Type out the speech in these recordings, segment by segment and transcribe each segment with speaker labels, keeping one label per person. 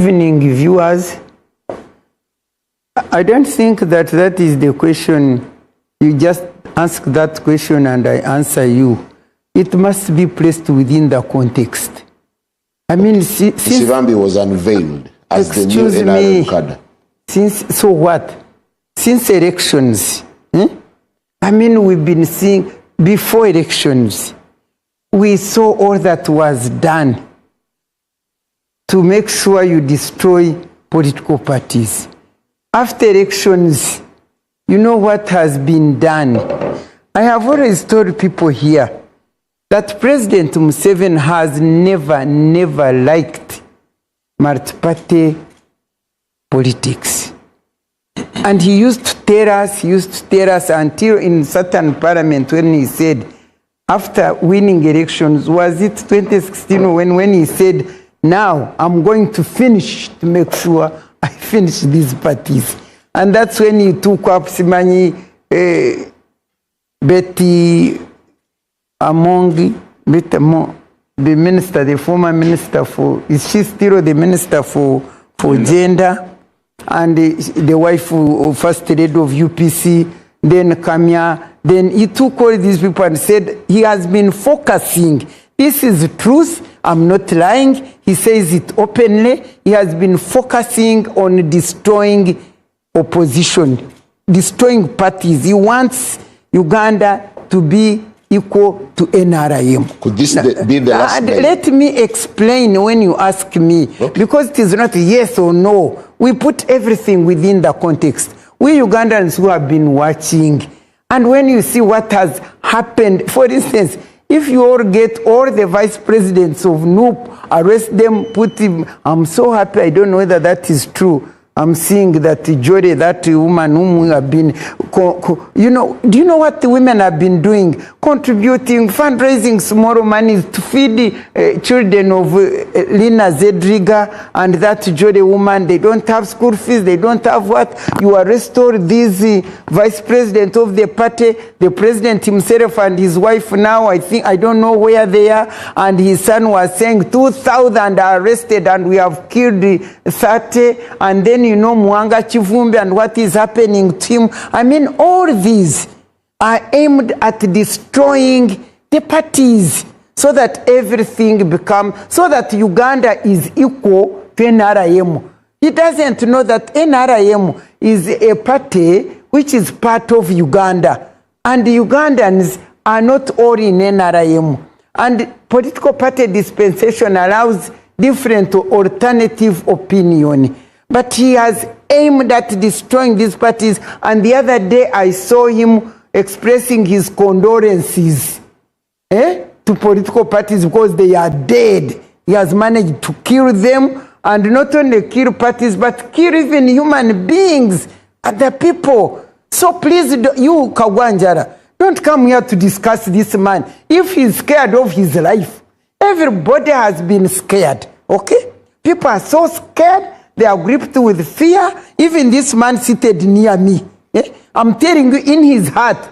Speaker 1: Evening viewers, I don't think that is the question. You just ask that question and I answer you. It must be placed within the context. I mean, since
Speaker 2: Sivambi was unveiled as the new NRM cadre.
Speaker 1: So what? Since elections, I mean, we've been seeing before elections, we saw all that was done to make sure you destroy political parties. After elections, you know what has been done. I have always told people here that President Museveni has never liked multi-party politics. And he used to tell us until in certain parliament when he said, after winning elections, was it 2016 when he said, now I'm going to finish to make sure I finish these parties. And that's when he took up Simanyi, Betty Among, the minister, the former minister for, is she still the minister for gender? And the wife of first lady of UPC, then Kamya, then he took all these people and said he has been focusing. This is the truth. I'm not lying. He says it openly. He has been focusing on destroying opposition, destroying parties. He wants Uganda to be equal to NRM.
Speaker 2: Could this be the last day?
Speaker 1: Let me explain when you ask me, because it is not yes or no. We put everything within the context. We Ugandans who have been watching, and when you see what has happened, for instance, if you all get all the vice presidents of NUP, arrest them, put him, I'm so happy, I don't know whether that is true. I'm seeing that Jody, that woman whom we have been, you know, do you know what the women have been doing? Contributing, fundraising small money to feed the children of Lina Zedriga and that Jody woman. They don't have school fees, they don't have what? You arrest all these vice president of the party, the president himself and his wife now, I think, I don't know where they are, and his son was saying 2,000 are arrested and we have killed 30, and then you know Mwanga Chivumbi and what is happening to him. I mean, all these are aimed at destroying the parties so that everything becomes, so that Uganda is equal to NRM. He doesn't know that NRM is a party which is part of Uganda. And the Ugandans are not all in NRM. And political party dispensation allows different alternative opinion. But he has aimed at destroying these parties. And the other day I saw him expressing his condolences to political parties because they are dead. He has managed to kill them, and not only kill parties, but kill even human beings, other people. So please, you Kagwanjara, don't come here to discuss this man. If he's scared of his life, everybody has been scared, okay? People are so scared. They are gripped with fear. Even this man seated near me. I'm telling you, in his heart,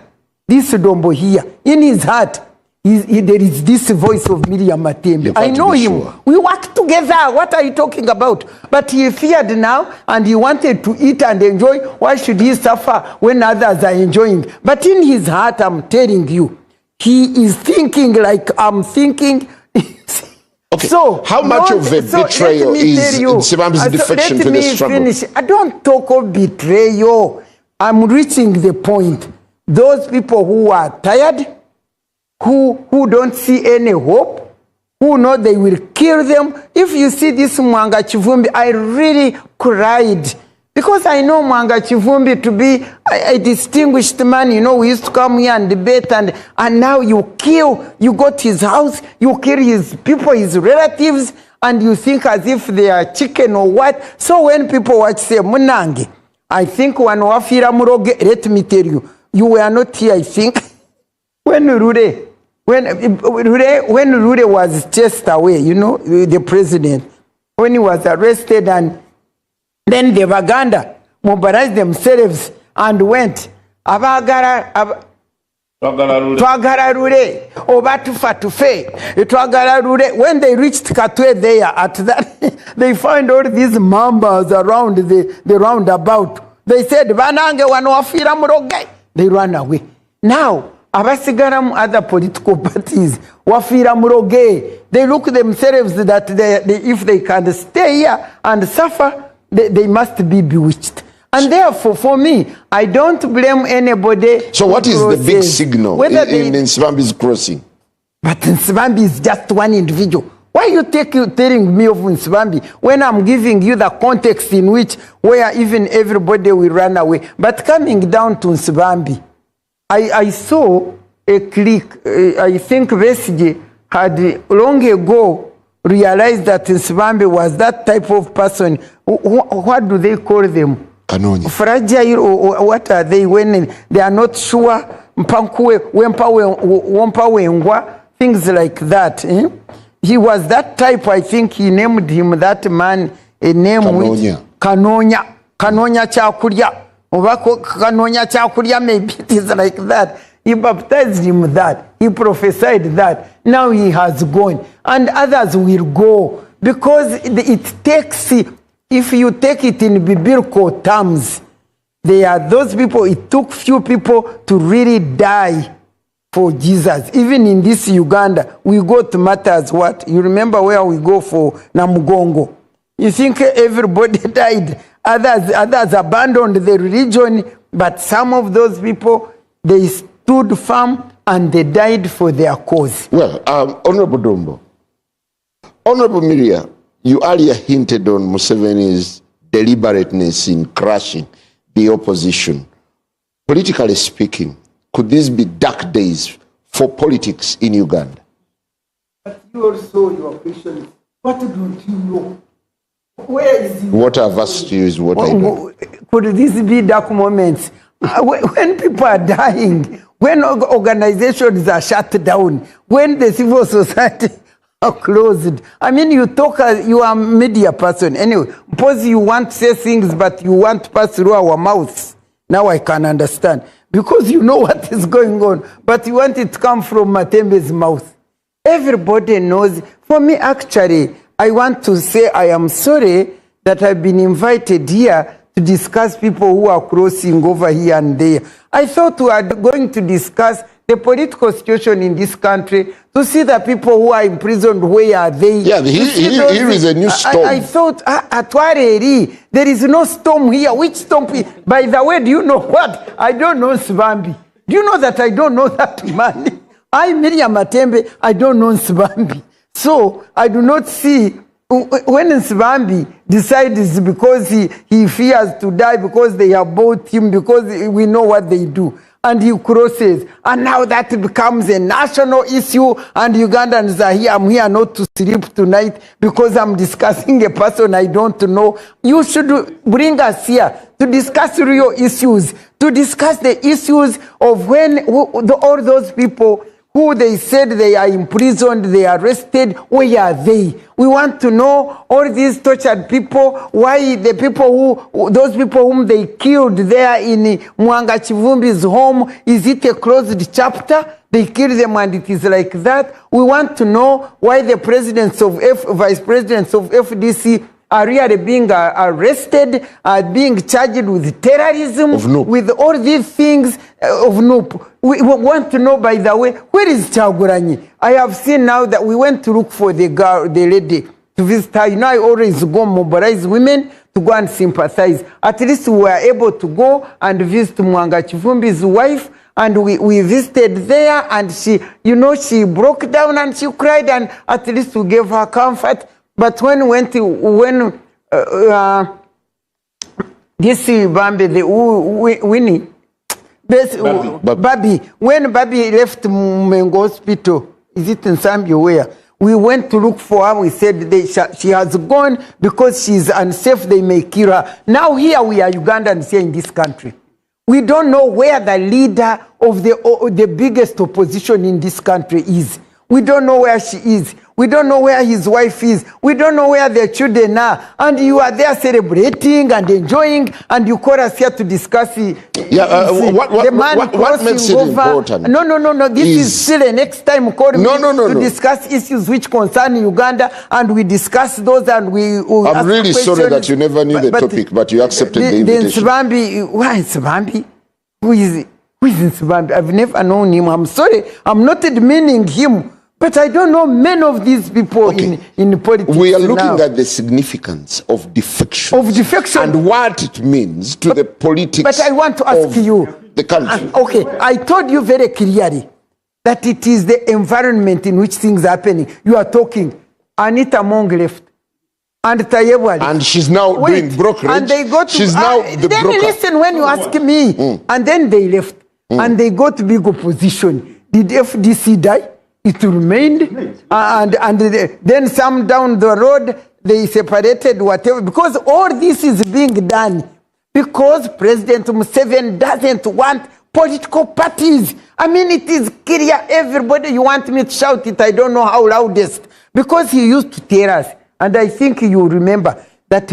Speaker 1: this Dombo here, in his heart, there is this voice of Miria Matembe. I know him. Sure. We work together. What are you talking about? But he feared now, and he wanted to eat and enjoy. Why should he suffer when others are enjoying? But in his heart, I'm telling you, he is thinking like I'm thinking.
Speaker 2: Okay.
Speaker 1: So
Speaker 2: how much of a betrayal is Sivambi's defection to the struggle? Finish.
Speaker 1: I don't talk of betrayal. I'm reaching the point. Those people who are tired, who don't see any hope, who know they will kill them. If you see this Mwanga Chivumbi, I really cried. Because I know Mwanga Chivumbi to be a distinguished man. You know, we used to come here and debate, and now you kill, you go to his house, you kill his people, his relatives, and you think as if they are chicken or what. So when people watch say, Munange, I think when Wafira Muroge, let me tell you, you were not here, I think, when Rure was chased away, you know, the president, when he was arrested, and then the Uganda mobilized themselves and went. Twagararure, Obatufa to Fe, Twagararure. When they reached Katwe there, at that, they find all these mambas around the roundabout. They said, Banange wanwafira muroge. They ran away. Now, abasigaram other political parties, wafira muroge. They look themselves that if they can stay here and suffer, they must be bewitched. And therefore, for me, I don't blame anybody.
Speaker 2: So what is the big signal in Nsibambi's crossing?
Speaker 1: But Nsibambi is just one individual. Why are you telling me of Nsibambi when I'm giving you the context in which where even everybody will run away? But coming down to Nsibambi, I saw a click. I think Besige had long ago realized that Nsibambi was that type of person. What do they call them?
Speaker 2: Kanonya.
Speaker 1: Fragile, or what are they when they are not sure? Things like that. He was that type. I think he named him that man a name
Speaker 2: Kanonya.
Speaker 1: Which Kanonya Chakurya. Kanonya Chakurya, maybe it is like that. He baptized him that. He prophesied that. Now he has gone. And others will go. Because it takes, if you take it in biblical terms, they are those people, it took few people to really die for Jesus. Even in this Uganda, we go to matters what? You remember where we go for Namugongo? You think everybody died. Others abandoned the religion, but some of those people, they stood firm and they died for their cause.
Speaker 2: Well, Honorable Dombo, Honorable Miria, you earlier hinted on Museveni's deliberateness in crushing the opposition. Politically speaking, could these be dark days for politics in Uganda?
Speaker 1: But you also, your question is, what don't you know? Where is the...
Speaker 2: What I've asked you is what I know.
Speaker 1: Could this be dark moments? When people are dying, when organizations are shut down, when the civil society are closed. I mean, you are a media person. Anyway, suppose you want to say things, but you want to pass through our mouths. Now I can understand. Because you know what is going on, but you want it to come from Matembe's mouth. Everybody knows. For me, actually, I want to say I am sorry that I've been invited here to discuss people who are crossing over here and there. I thought we were going to discuss the political situation in this country, to see the people who are imprisoned, where are they?
Speaker 2: Yeah, here is a new storm.
Speaker 1: I thought, at Wareri, there is no storm here. Which storm? By the way, do you know what? I don't know Nsibambi. Do you know that I don't know that man? I, Miria Matembe, I don't know Nsibambi. So, I do not see, when Nsibambi decides because he fears to die, because they have bought him, because we know what they do. And he crosses, and now that becomes a national issue, and Ugandans are here. I'm here not to sleep tonight because I'm discussing a person I don't know. You should bring us here to discuss real issues, to discuss the issues of when all those people who they said they are imprisoned, they are arrested, where are they? We want to know all these tortured people, why the people those people whom they killed there in Mwanga Chivumbi's home, is it a closed chapter? They kill them and it is like that. We want to know why the vice presidents of FDC are really being arrested, are being charged with terrorism, with all these things of NUP. We want to know, by the way, where is Chaguranyi? I have seen now that we went to look for the lady to visit her. You know, I always go mobilize women to go and sympathize. At least we were able to go and visit Mwanga Chivumbi's wife, and we visited there, and she broke down and she cried, and at least we gave her comfort. But when this Bambi, Winnie, Babi, when Babi left Mengo Hospital, is it in Zambia where? We went to look for her. We said she has gone because she's unsafe. They may kill her. Now here we are Ugandans here in this country. We don't know where the leader of the biggest opposition in this country is. We don't know where she is. We don't know where his wife is. We don't know where their children are. And you are there celebrating and enjoying, and you call us here to discuss the
Speaker 2: what makes it important?
Speaker 1: No. This is still the next time call me to discuss issues which concern Uganda, and we discuss those, and we
Speaker 2: I'm really sorry that you never knew the topic, but you accepted the invitation.
Speaker 1: Why Nsibambi? Who is Nsibambi? I've never known him. I'm sorry. I'm not demeaning him. But I don't know many of these people in politics.
Speaker 2: We are looking at the significance of defection. And what it means to the politics.
Speaker 1: But I want to ask you.
Speaker 2: The country.
Speaker 1: Okay, I told you very clearly that it is the environment in which things are happening. You are talking. Anita Mong left. And Tayebwa left.
Speaker 2: And she's now doing brokerage.
Speaker 1: And they go to...
Speaker 2: She's now the
Speaker 1: then
Speaker 2: broker.
Speaker 1: Listen when you ask me. And then they left. And they got to big opposition. Did FDC die? It remained, and then some down the road, they separated whatever, because all this is being done because President Museveni doesn't want political parties. I mean, it is clear, everybody, you want me to shout it, I don't know how loudest, because he used to tell us, and I think you remember, that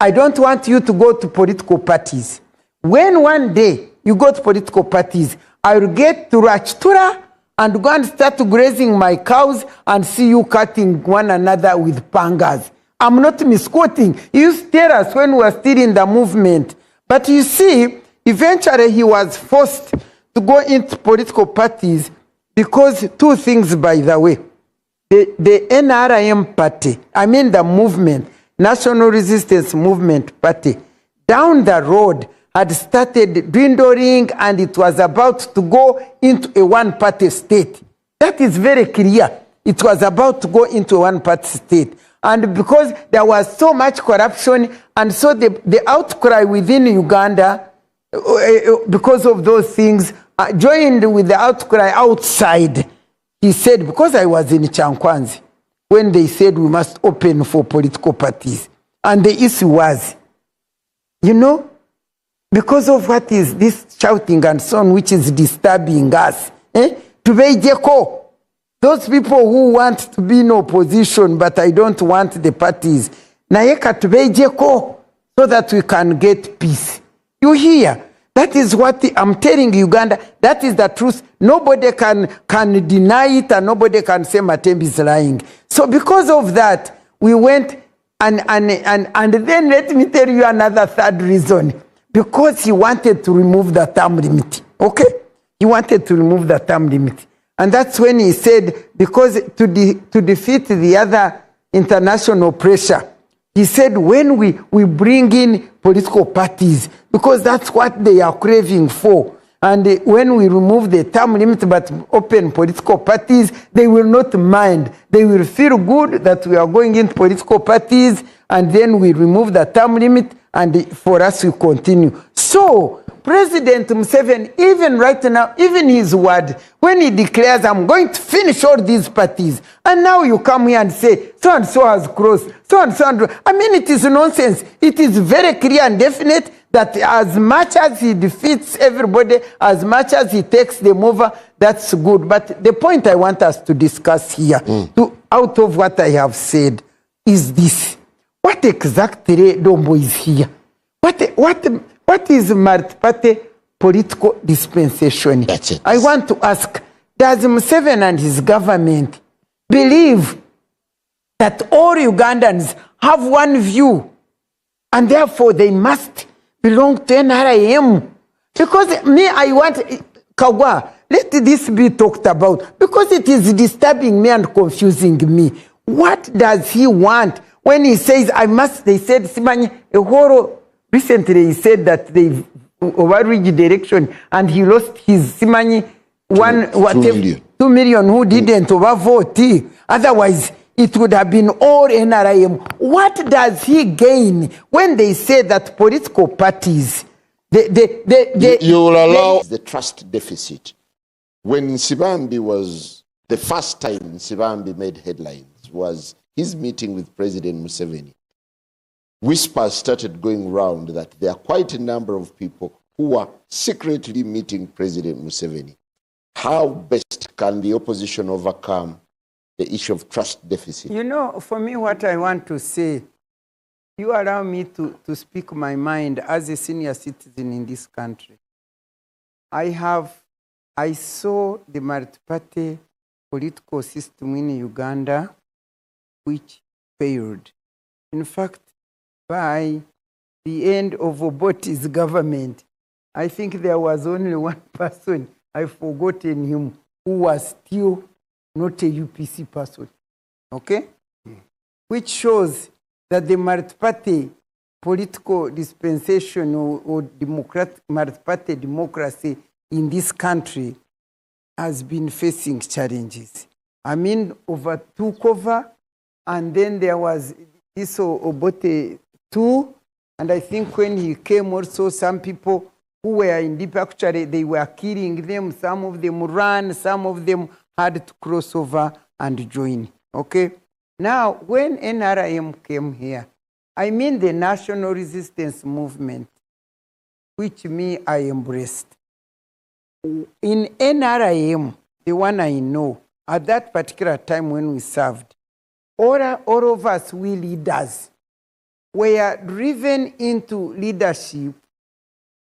Speaker 1: I don't want you to go to political parties. When one day you go to political parties, I will get to Rachtura, and go and start grazing my cows and see you cutting one another with pangas. I'm not misquoting. He used to tell us when we were still in the movement. But you see, eventually he was forced to go into political parties because two things, by the way. The NRM party, I mean the movement, National Resistance Movement Party, down the road, had started dwindling, and it was about to go into a one-party state. That is very clear. It was about to go into a one-party state. And because there was so much corruption, and so the outcry within Uganda, because of those things, joined with the outcry outside. He said, because I was in Chankwanzi, when they said we must open for political parties. And the issue was, because of what is this shouting and so on, which is disturbing us. Those people who want to be in opposition, but I don't want the parties. So that we can get peace. You hear? That is what I'm telling Uganda. That is the truth. Nobody can deny it, and nobody can say Matembe is lying. So because of that, we went and then let me tell you another third reason. Because he wanted to remove the term limit. Okay? He wanted to remove the term limit. And that's when he said, because to defeat the other international pressure, he said when we bring in political parties, because that's what they are craving for, and when we remove the term limit but open political parties, they will not mind. They will feel good that we are going into political parties, and then we remove the term limit, and for us we continue. So President Museveni, even right now, even his word, when he declares, I'm going to finish all these parties, and now you come here and say, so-and-so has crossed, so-and-so. I mean, it is nonsense. It is very clear and definite that as much as he defeats everybody, as much as he takes them over, that's good. But the point I want us to discuss here, out of what I have said, is this. What exactly Dombo is here? What is multi-party political dispensation?
Speaker 2: That's it.
Speaker 1: I want to ask, does Museveni and his government believe that all Ugandans have one view, and therefore they must belong to NRM? Because I want, Kagwa, let this be talked about, because it is disturbing me and confusing me. What does he want when he says, they said, Simanye, recently he said that they've overreached direction, and he lost his Simanye 2 million who didn't overvote. Otherwise, it would have been all NRM. What does he gain when they say that political parties,
Speaker 2: you will allow the trust deficit? When Nsibambi was, the first time Nsibambi made headlines was his meeting with President Museveni. Whispers started going round that there are quite a number of people who are secretly meeting President Museveni. How best can the opposition overcome the issue of trust deficit?
Speaker 1: You know, for me, what I want to say, you allow me to speak my mind as a senior citizen in this country. I saw the multi-party political system in Uganda, which failed. In fact, by the end of Obote's government, I think there was only one person, I've forgotten him, who was still not a UPC person. Okay? Which shows that the multi-party political dispensation or multi-party democracy in this country has been facing challenges. I mean, took over, and then there was this Obote too, and I think when he came also, some people who were in deep, actually they were killing them, some of them ran, some of them had to cross over and join. Okay? Now, when NRM came here, I mean the National Resistance Movement, which I embraced. In NRM, the one I know, at that particular time when we served, all of us, we leaders, were driven into leadership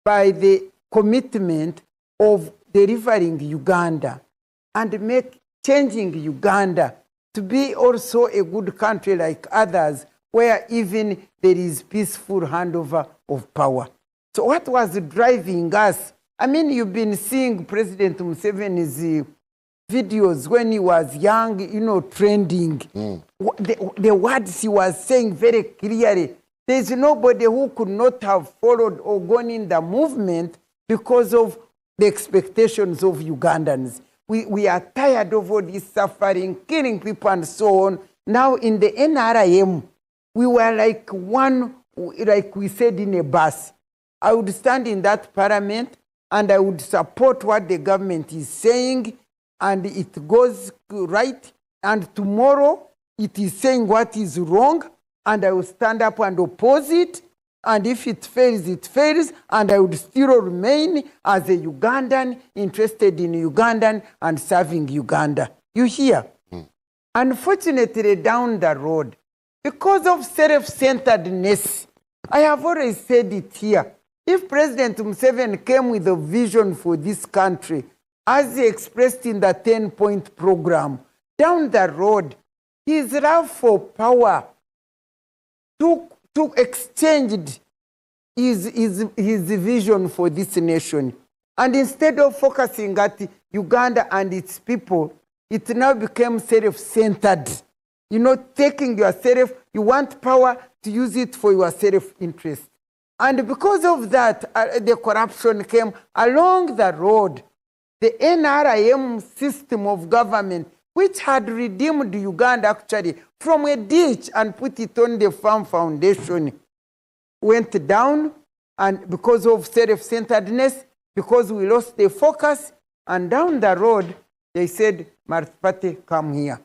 Speaker 1: by the commitment of delivering Uganda and changing Uganda to be also a good country like others, where even there is peaceful handover of power. So what was driving us? I mean, you've been seeing President Museveni's videos when he was young, trending. The words he was saying very clearly. There's nobody who could not have followed or gone in the movement because of the expectations of Ugandans. We are tired of all this suffering, killing people and so on. Now in the NRM, we were like we said in a bus. I would stand in that parliament and I would support what the government is saying, and it goes right, and tomorrow it is saying what is wrong, and I will stand up and oppose it, and if it fails, and I would still remain as a Ugandan, interested in Ugandan and serving Uganda. You hear? Unfortunately, down the road, because of self-centeredness, I have already said it here, if President Museveni came with a vision for this country, as he expressed in the 10-point program, down the road, his love for power to exchange his vision for this nation. And instead of focusing at Uganda and its people, it now became self-centered. Taking yourself, you want power to use it for your self-interest. And because of that, the corruption came along the road. The NRM system of government, which had redeemed Uganda actually from a ditch and put it on the firm foundation, went down, and because of self-centeredness, because we lost the focus, and down the road, they said, multi-party, come here.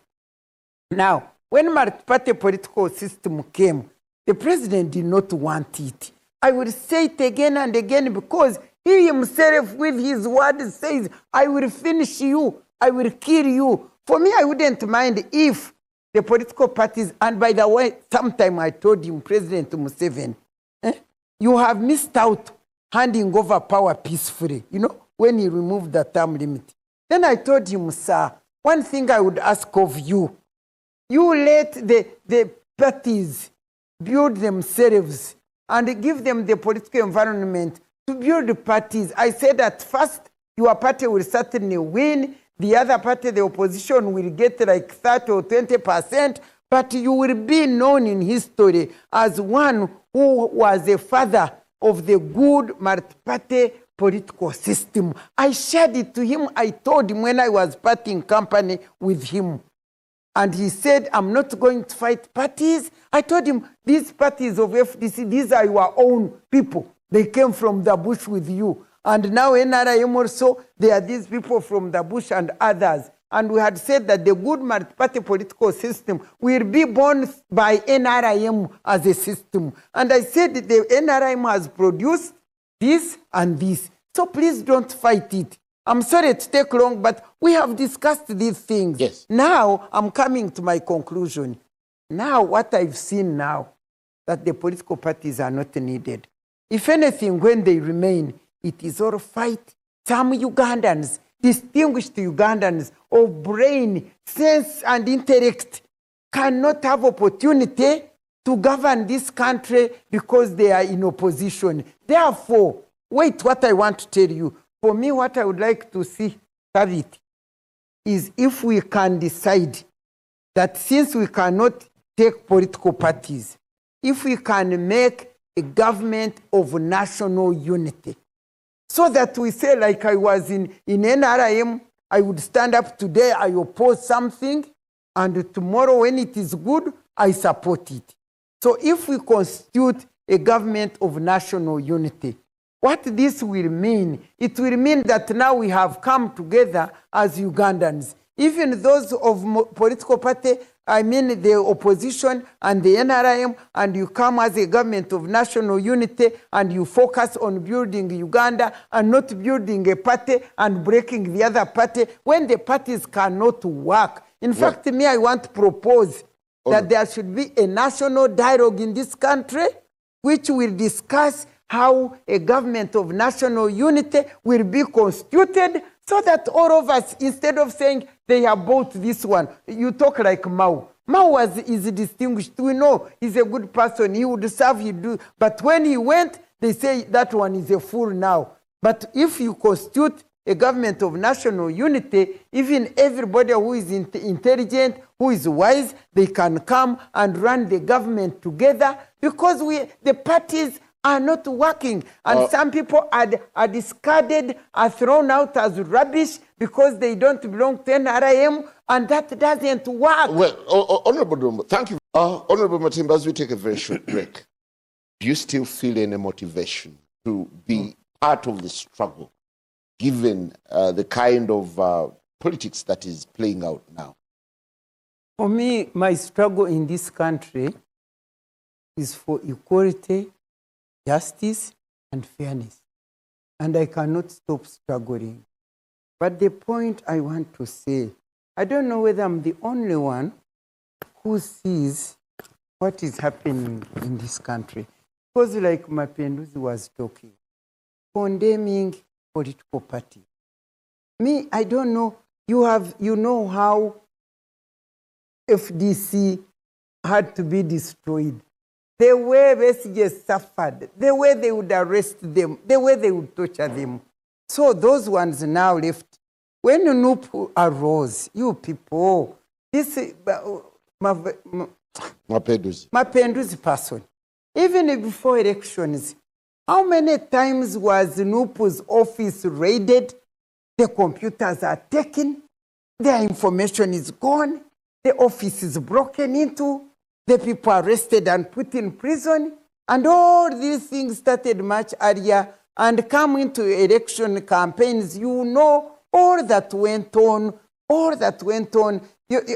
Speaker 1: Now, when multi-party political system came, the president did not want it. I will say it again and again because he himself with his words says, I will finish you, I will kill you. For me, I wouldn't mind if the political parties, and by the way, sometime I told him, President Museveni, you have missed out handing over power peacefully, when he removed the term limit. Then I told him, sir, one thing I would ask of you, you let the parties build themselves and give them the political environment to build the parties. I said at first, your party will certainly win. The other party, the opposition, will get like 30 or 20%, but you will be known in history as one who was a father of the good multi-party political system. I shared it to him. I told him when I was parting company with him. And he said, I'm not going to fight parties. I told him, these parties of FDC, these are your own people. They came from the bush with you. And now NRM also, they are these people from the bush and others. And we had said that the good multi-party political system will be born by NRM as a system. And I said that the NRM has produced this and this. So please don't fight it. I'm sorry to take long, but we have discussed these things.
Speaker 2: Yes.
Speaker 1: Now, I'm coming to my conclusion. Now, what I've seen now, that the political parties are not needed. If anything, when they remain, it is all fight. Some Ugandans, distinguished Ugandans of brain, sense, and intellect, cannot have opportunity to govern this country because they are in opposition. Therefore, wait, what I want to tell you, for me, what I would like to see, Tabit, is if we can decide that since we cannot take political parties, if we can make a government of national unity, so that we say, like I was in NRM, I would stand up today, I oppose something, and tomorrow when it is good, I support it. So if we constitute a government of national unity, what this will mean, it will mean that now we have come together as Ugandans. Even those of political party, I mean the opposition and the NRM, and you come as a government of national unity and you focus on building Uganda and not building a party and breaking the other party when the parties cannot work. In fact, me, I want to propose that there should be a national dialogue in this country which will discuss how a government of national unity will be constituted so that all of us, instead of saying they have bought this one, you talk like Mao. Mao is distinguished. We know he's a good person. He would serve, he do. But when he went, they say that one is a fool now. But if you constitute a government of national unity, even everybody who is intelligent, who is wise, they can come and run the government together because the parties are not working. And some people are discarded, are thrown out as rubbish because they don't belong to NRM, and that doesn't work.
Speaker 2: Well, Honorable Dombo, thank you. Honorable Matembe, as we take a very short break, do you still feel any motivation to be part of the struggle, given the kind of politics that is playing out now?
Speaker 1: For me, my struggle in this country is for equality, justice, and fairness. And I cannot stop struggling. But the point I want to say, I don't know whether I'm the only one who sees what is happening in this country. Because like Mapenduzi was talking, condemning political party. Me, I don't know, you know how FDC had to be destroyed. The way messages suffered, the way they would arrest them, the way they would torture them. So those ones now left. When NUP arose, you people, this Mapenduzi person, even before elections, how many times was NUP's office raided? The computers are taken, their information is gone, the office is broken into, the people arrested and put in prison, and all these things started much earlier and come into election campaigns. You know all that went on,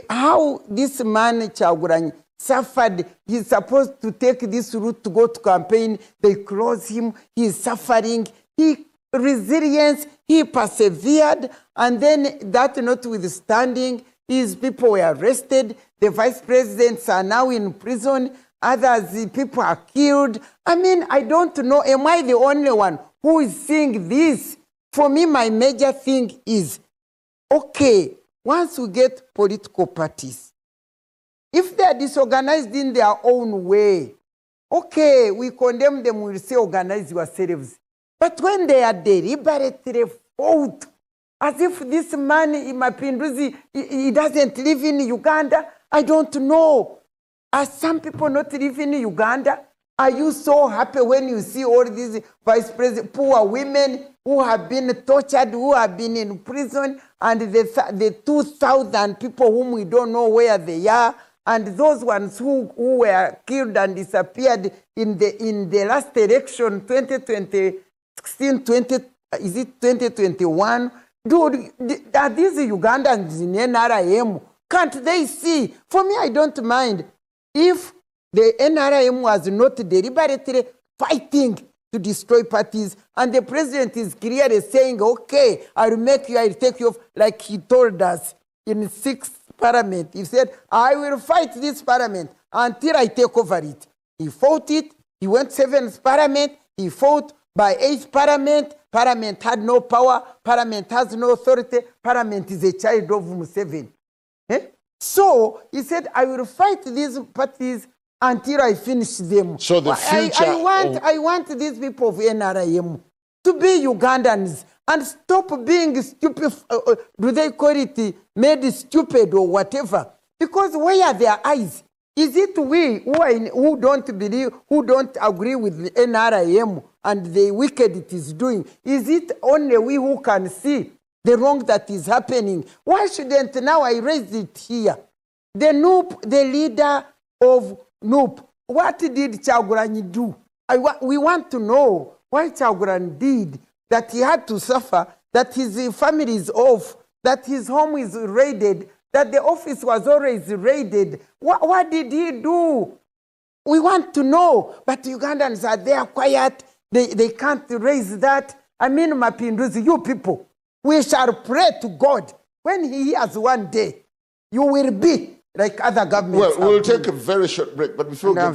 Speaker 1: how this man, Chaguranyi, suffered. He's supposed to take this route to go to campaign. They close him. He's suffering. Resilience, he persevered, and then that notwithstanding, his people were arrested. The vice presidents are now in prison. Others, people are killed. I mean, I don't know. Am I the only one who is seeing this? For me, my major thing is, okay, once we get political parties, if they are disorganized in their own way, okay, we condemn them, we'll say organize yourselves. But when they are deliberately fought, as if this man, Mapenduzi, he doesn't live in Uganda, I don't know. Are some people not living in Uganda? Are you so happy when you see all these vice presidents, poor women who have been tortured, who have been in prison, and the 2,000 people whom we don't know where they are, and those ones who were killed and disappeared in the last election, 2016, is it 2021? Dude, are these Ugandans in NRM? Can't they see? For me, I don't mind. If the NRM was not deliberately fighting to destroy parties. And the president is clearly saying, okay, I'll take you off, like he told us in 6th parliament. He said, I will fight this parliament until I take over it. He fought it. He went 7th parliament. He fought by 8th parliament. Parliament had no power. Parliament has no authority. Parliament is a child of Museveni. So he said, I will fight these parties until I finish them.
Speaker 2: So the future...
Speaker 1: I want these people of NRM to be Ugandans and stop being stupid. Do they call it made stupid or whatever? Because where are their eyes? Is it we who don't believe, who don't agree with the NRM and the wicked it is doing? Is it only we who can see the wrong that is happening? Why shouldn't now I raise it here? The NUP, the leader of NUP, what did Kyagulanyi do? We want to know why Kyagulanyi did that he had to suffer, that his family is off, that his home is raided, that the office was always raided. What did he do? We want to know. But Ugandans are there quiet. They can't raise that. I mean, Mapinduzi, you people, we shall pray to God. When he hears one day, you will be like other governments.
Speaker 2: Well, we'll take a very short break, but before we get